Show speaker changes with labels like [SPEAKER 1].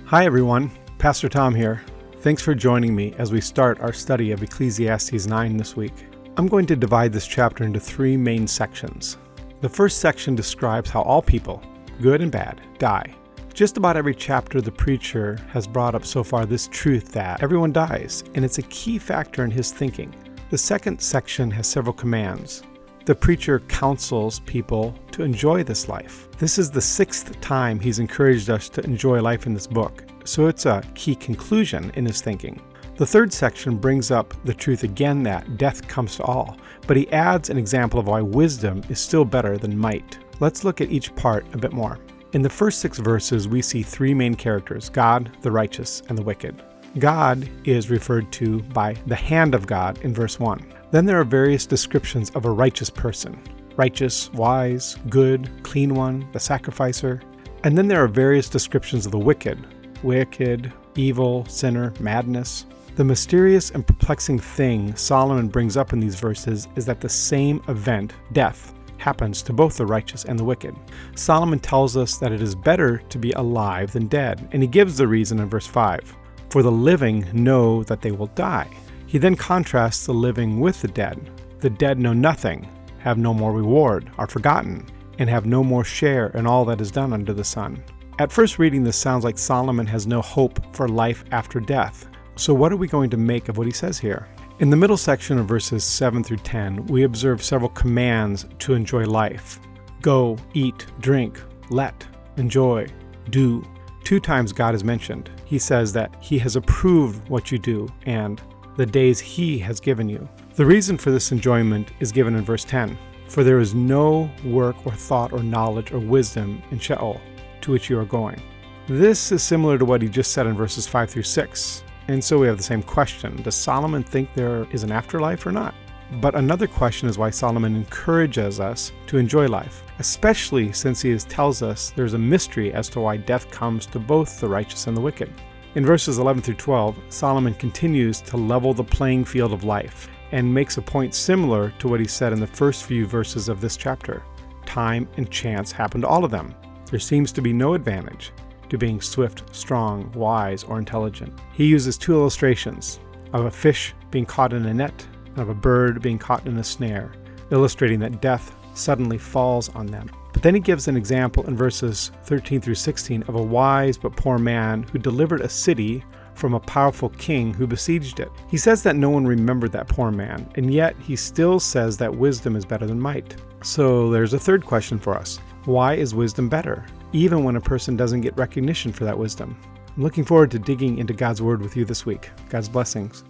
[SPEAKER 1] Hi everyone, Pastor Tom here. Thanks for joining me as we start our study of Ecclesiastes 9 this week. I'm going to divide this chapter into three main sections. The first section describes how all people, good and bad, die. Just about every chapter the preacher has brought up so far this truth that everyone dies, and it's a key factor in his thinking. The second section has several commands. The preacher counsels people to enjoy this life. This is the sixth time he's encouraged us to enjoy life in this book, so it's a key conclusion in his thinking. The third section brings up the truth again that death comes to all, but he adds an example of why wisdom is still better than might. Let's look at each part a bit more. In the first 6 verses, we see three main characters: God, the righteous, and the wicked. God is referred to by the hand of God in verse 1. Then there are various descriptions of a righteous person: righteous, wise, good, clean one, the sacrificer. And then there are various descriptions of the wicked: evil, sinner, madness. The mysterious and perplexing thing Solomon brings up in these verses is that the same event, death, happens to both the righteous and the wicked. Solomon tells us that it is better to be alive than dead, and he gives the reason in verse 5. For the living know that they will die. He then contrasts the living with the dead. The dead know nothing, have no more reward, are forgotten, and have no more share in all that is done under the sun. At first reading, this sounds like Solomon has no hope for life after death. So what are we going to make of what he says here? In the middle section of verses 7 through 10, we observe several commands to enjoy life. Go, eat, drink, let, enjoy, do. 2 times God is mentioned. He says that he has approved what you do and the days he has given you. The reason for this enjoyment is given in verse 10. For there is no work or thought or knowledge or wisdom in Sheol, to which you are going. This is similar to what he just said in verses 5 through 6. And so we have the same question. Does Solomon think there is an afterlife or not? But another question is why Solomon encourages us to enjoy life, especially since he tells us there's a mystery as to why death comes to both the righteous and the wicked. In verses 11 through 12, Solomon continues to level the playing field of life and makes a point similar to what he said in the first few verses of this chapter. Time and chance happen to all of them. There seems to be no advantage to being swift, strong, wise, or intelligent. He uses 2 illustrations of a fish being caught in a net and of a bird being caught in a snare, illustrating that death suddenly falls on them. But then he gives an example in verses 13 through 16 of a wise but poor man who delivered a city from a powerful king who besieged it. He says that no one remembered that poor man, and yet he still says that wisdom is better than might. So there's a third question for us. Why is wisdom better, even when a person doesn't get recognition for that wisdom? I'm looking forward to digging into God's Word with you this week. God's blessings.